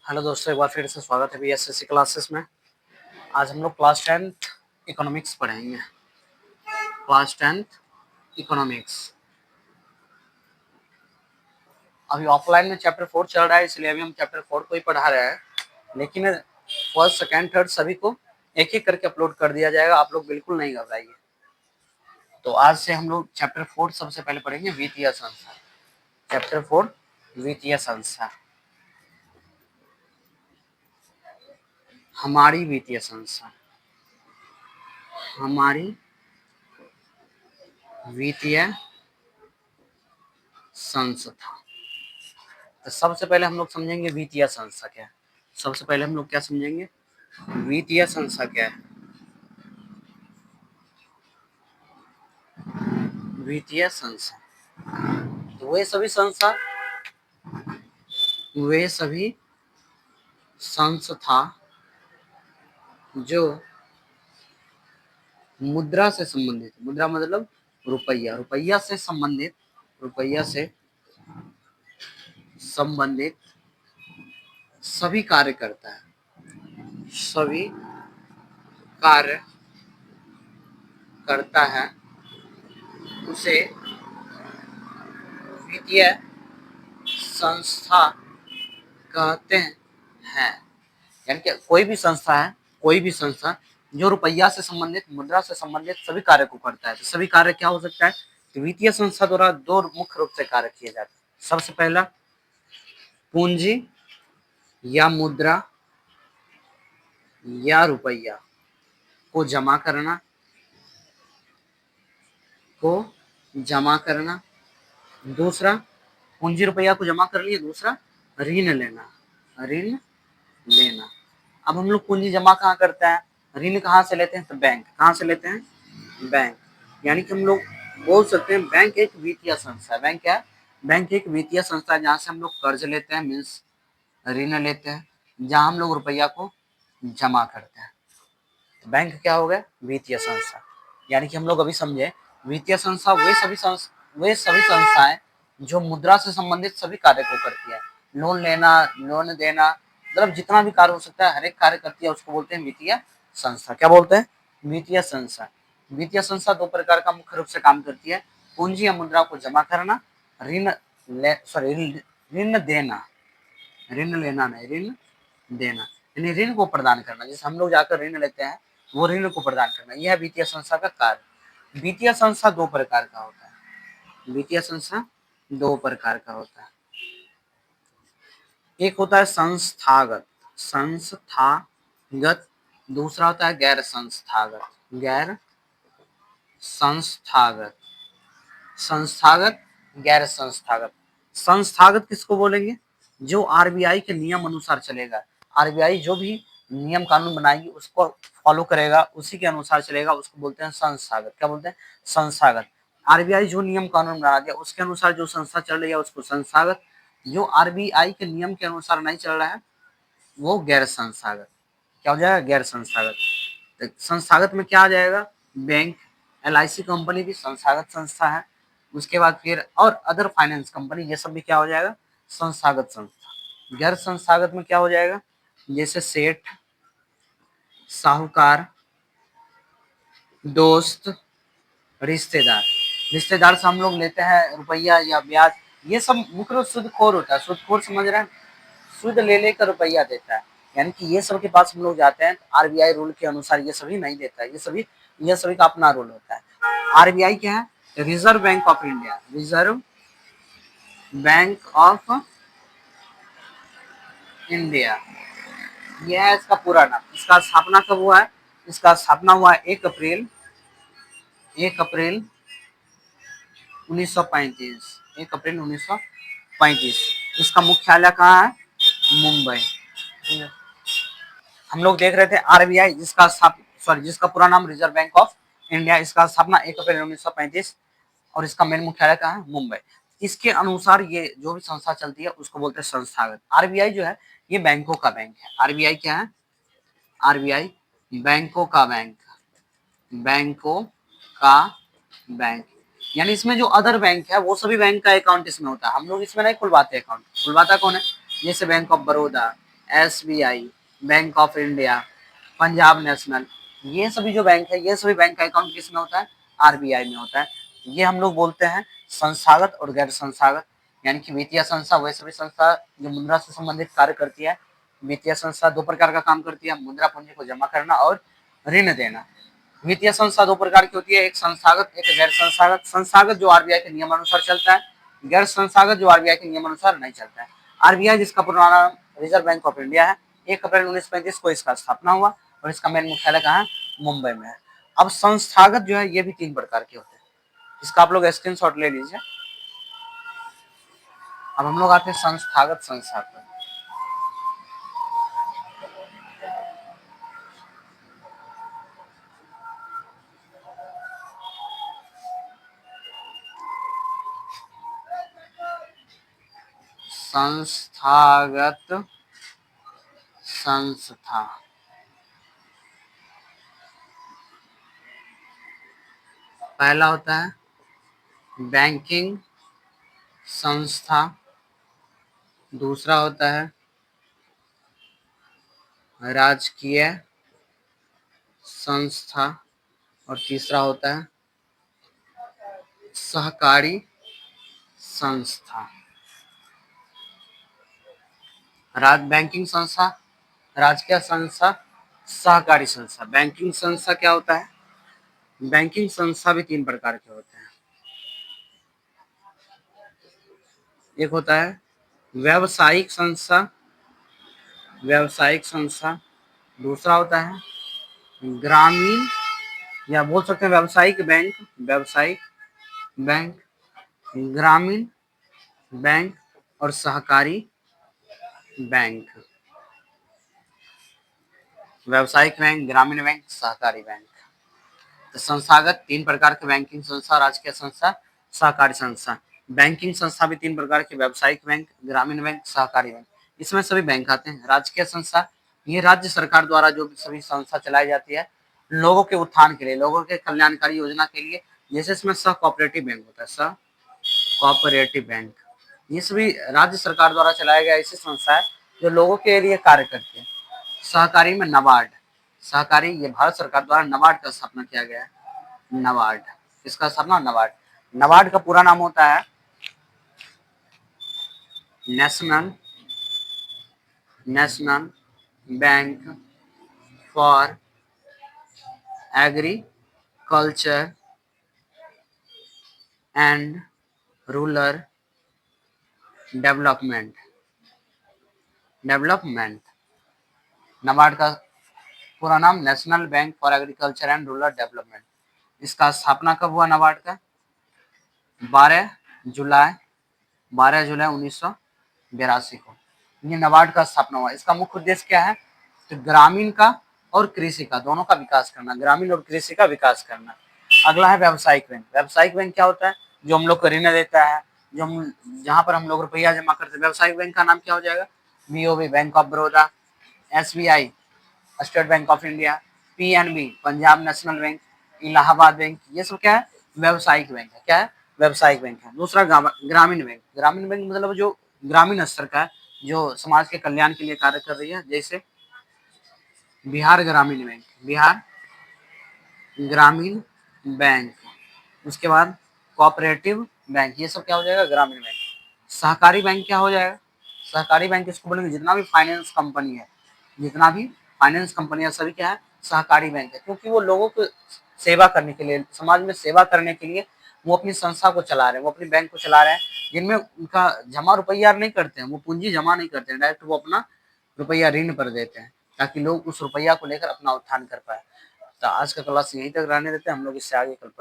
Hello दोस्तों, एक बार फिर से स्वागत है बीएसएससी क्लासेस में। आज हम लोग क्लास 10th इकोनॉमिक्स पढ़ेंगे। क्लास 10th इकोनॉमिक्स अभी ऑफलाइन में चैप्टर 4 चल रहा है, इसलिए अभी हम चैप्टर 4 को ही पढ़ा रहे हैं। लेकिन फर्स्ट, सेकेंड, थर्ड सभी को एक एक करके अपलोड कर दिया जाएगा। आप लोग बिल्कुल नहीं घबराइए। तो आज से हम लोग चैप्टर 4 सबसे पहले पढ़ेंगे, वित्तीय संस्था। चैप्टर 4 वित्तीय संस्था। हमारी वित्तीय संस्था, हमारी वित्तीय संस्था। तो सबसे पहले हम लोग समझेंगे वित्तीय संस्था क्या है। सबसे पहले हम लोग क्या समझेंगे, वित्तीय संस्था क्या है। वित्तीय संस्था तो वे सभी संस्था जो मुद्रा से संबंधित, मुद्रा मतलब रुपया, रुपया से संबंधित सभी कार्य करता है, सभी कार्य करता है, उसे वित्तीय संस्था कहते हैं। यानी कि कोई भी संस्था जो रुपया से संबंधित, मुद्रा से संबंधित सभी कार्य को करता है। तो सभी कार्य क्या हो सकता है, तो वित्तीय संस्था द्वारा दो मुख्य रूप से कार्य किए जाते हैं। सबसे पहला, पूंजी या मुद्रा या रुपया को जमा करना। दूसरा, पूंजी रुपया को जमा कर लिया। दूसरा, ऋण लेना। अब हम लोग पूंजी जमा कहाँ करते हैं, ऋण कहाँ से लेते हैं, तो बैंक। कहाँ से लेते हैं, बैंक। यानी कि हम लोग बोल सकते हैं बैंक एक वित्तीय संस्था है। बैंक क्या है, बैंक एक वित्तीय संस्था है जहाँ से हम लोग कर्ज लेते हैं, मीन्स ऋण लेते हैं, जहाँ हम लोग रुपया को जमा करते हैं। तो बैंक क्या हो गया, वित्तीय संस्था। यानी कि हम लोग अभी समझे, वित्तीय संस्था वे सभी संस्थाएं जो मुद्रा से संबंधित सभी कार्य को करती है। लोन लेना, लोन देना, मतलब जितना भी कार्य हो सकता है, हर एक कार्य करती है, उसको बोलते हैं वित्तीय संस्था। क्या बोलते हैं, वित्तीय संस्था। वित्तीय संस्था दो प्रकार का मुख्य रूप से काम करती है, पूंजी या मुद्रा को जमा करना, ऋण देना, ऋण लेना नहीं, ऋण देना, यानी ऋण को प्रदान करना। जैसे हम लोग जाकर ऋण लेते हैं, वो ऋण को प्रदान करना, यह वित्तीय संस्था का कार्य। वित्तीय संस्था दो प्रकार का होता है, वित्तीय संस्था दो प्रकार का होता है। एक होता है संस्थागत, दूसरा होता है गैर संस्थागत, गैर संस्थागत। संस्थागत किसको बोलेंगे, जो आरबीआई के नियम अनुसार चलेगा। आरबीआई जो भी नियम कानून बनाएगी उसको फॉलो करेगा, उसी के अनुसार चलेगा, उसको बोलते हैं संस्थागत। क्या बोलते हैं, संस्थागत। आरबीआई जो नियम कानून बना दिया उसके अनुसार जो संस्था चल रही है उसको संस्थागत। जो आरबीआई के नियम के अनुसार नहीं चल रहा है वो गैर संस्थागत। क्या हो जाएगा, गैर संस्थागत। तो संस्थागत में क्या आ जाएगा, बैंक, एलआईसी कंपनी भी संस्थागत संस्था है। उसके बाद फिर और अदर फाइनेंस कंपनी, ये सब भी क्या हो जाएगा, संस्थागत संस्था। गैर संस्थागत में क्या हो जाएगा, जैसे सेठ, साहूकार, दोस्त, रिश्तेदार से हम लोग लेते हैं रुपया या ब्याज, ये सब मुख्य रूप सूदखोर होता है। सूदखोर समझ रहे हैं, सूद ले लेकर रुपया देता है। यानी कि ये सब के पास हम लोग जाते हैं, आरबीआई रूल के अनुसार ये सभी नहीं देता है, ये सभी का अपना रूल होता है। आरबीआई क्या है, reserve bank of India, reserve bank of India, यह है इसका पूरा नाम। इसका स्थापना कब हुआ है, इसका स्थापना हुआ है 1 अप्रैल 1935, 1 अप्रैल 1935। इसका मुख्यालय कहाँ है, मुंबई। हम लोग देख रहे थे आरबीआई जिसका पूरा नाम रिजर्व बैंक ऑफ इंडिया, इसका स्थापना 1 अप्रैल 1935 और इसका मेन मुख्यालय कहाँ है, मुंबई। इसके अनुसार ये जो भी संस्था चलती है उसको बोलते हैं संस्थागत। आरबीआई जो है ये बैंकों का बैंक है। आरबीआई क्या है, आरबीआई बैंकों का बैंक, यानी इसमें जो अदर बैंक है वो सभी बैंक का अकाउंट इसमें होता है। हम लोग इसमें नहीं खुलवाते अकाउंट, खुलवाता कौन है, जैसे bank of Baroda, SBI, bank of India, Punjab national, ये सभी जो बैंक है, ये सभी बैंक का अकाउंट किस में होता है? RBI में होता है। ये हम लोग बोलते हैं संस्थागत और गैर संस्थागत, यानी कि वित्तीय संस्था वह सभी संस्था जो मुद्रा से संबंधित कार्य करती है। वित्तीय संस्था दो प्रकार का काम करती है, मुद्रा पूंजी को जमा करना और ऋण देना। वित्तीय संस्था दो प्रकार की होती है, एक संस्थागत, एक गैर संस्थागत। संस्थागत जो RBI के नियमानुसार चलता है, गैर संस्थागत जो RBI के नियमानुसार नहीं चलता है। RBI जिसका पूरा नाम रिजर्व बैंक ऑफ इंडिया है, 1 अप्रैल 1935 को इसका स्थापना हुआ और इसका मेन मुख्यालय कहाँ है? मुंबई में है। अब संस्थागत जो है ये भी 3 प्रकार के होते हैं, इसका आप लोग स्क्रीनशॉट ले लीजिए। अब हम लोग आते हैं संस्थागत संस्था पर। संस्थागत संस्था पहला होता है बैंकिंग संस्था, दूसरा होता है राजकीय संस्था और तीसरा होता है सहकारी संस्था। बैंकिंग संस्था, राजकीय संस्था, सहकारी संस्था। बैंकिंग संस्था क्या होता है? बैंकिंग संस्था भी 3 प्रकार के होते हैं। एक होता है व्यावसायिक संस्था, व्यावसायिक संस्था। दूसरा होता है ग्रामीण, या बोल सकते हैं व्यावसायिक बैंक, व्यावसायिक बैंक, ग्रामीण बैंक और सहकारी बैंक। व्यावसायिक बैंक, ग्रामीण बैंक, सहकारी बैंक। तो संस्थागत 3 प्रकार के बैंकिंग संस्था, राजकीय संस्था, सहकारी संस्था। बैंकिंग संस्था भी 3 प्रकार के, व्यावसायिक बैंक, ग्रामीण बैंक, सहकारी बैंक। इसमें सभी बैंक आते हैं। राजकीय संस्था, ये राज्य सरकार द्वारा जो भी सभी संस्था चलाई जाती है लोगों के उत्थान के लिए, लोगों के कल्याणकारी योजना के लिए। जैसे इसमें सह कोऑपरेटिव बैंक होता है, सह कोऑपरेटिव बैंक। ये सभी राज्य सरकार द्वारा चलाया गया ऐसी संस्था है जो लोगों के लिए कार्य करती है। सहकारी में नाबार्ड, सहकारी ये भारत सरकार द्वारा नाबार्ड का स्थापना किया गया है। नाबार्ड, इसका स्थापना नाबार्ड। नाबार्ड का पूरा नाम होता है national bank for agriculture and rural development. NABARD का पूरा नाम national bank for agriculture and rural development. इसका स्थापना कब हुआ नाबार्ड का? 12 जुलाई 1982 को ये नाबार्ड का स्थापना हुआ। इसका मुख्य उद्देश्य क्या है? तो ग्रामीण का और कृषि का, दोनों का विकास करना, ग्रामीण और कृषि का विकास करना। अगला है व्यावसायिक बैंक। व्यावसायिक बैंक क्या होता है? जो हम लोग को ऋण देता है, जो हम जहाँ पर हम लोग रुपया जमा करते हैं। व्यावसायिक बैंक का नाम क्या हो जाएगा? BOB, bank of Baroda, SBI, state bank of India, PNB, Punjab national bank, Allahabad bank. ये सब क्या है? व्यावसायिक बैंक है। क्या है? व्यावसायिक बैंक है। दूसरा ग्रामीण बैंक। ग्रामीण बैंक मतलब जो ग्रामीण स्तर का है, जो समाज के कल्याण के लिए कार्य कर रही है। जैसे बिहार ग्रामीण बैंक, बिहार ग्रामीण बैंक। उसके बाद कोऑपरेटिव बैंक, ये सब क्या हो जाएगा? ग्रामीण बैंक। सहकारी बैंक क्या हो जाएगा? सहकारी बैंक इसको बोलेंगे जितना भी फाइनेंस कंपनी है, जितना भी फाइनेंस कंपनी है सभी क्या है? सहकारी बैंक है। क्योंकि वो लोगों को सेवा करने के लिए, समाज में सेवा करने के लिए वो अपनी संस्था को चला रहे हैं, वो अपनी बैंक को चला रहे हैं, जिनमें उनका जमा रुपया नहीं करते हैं, वो पूंजी जमा नहीं करते हैं, डायरेक्ट वो अपना रुपया ऋण पर देते हैं ताकि लोग उस रुपया को लेकर अपना उत्थान कर पाए। तो आज का क्लास यहीं तक रहने देते हैं, हम लोग इससे आगे कल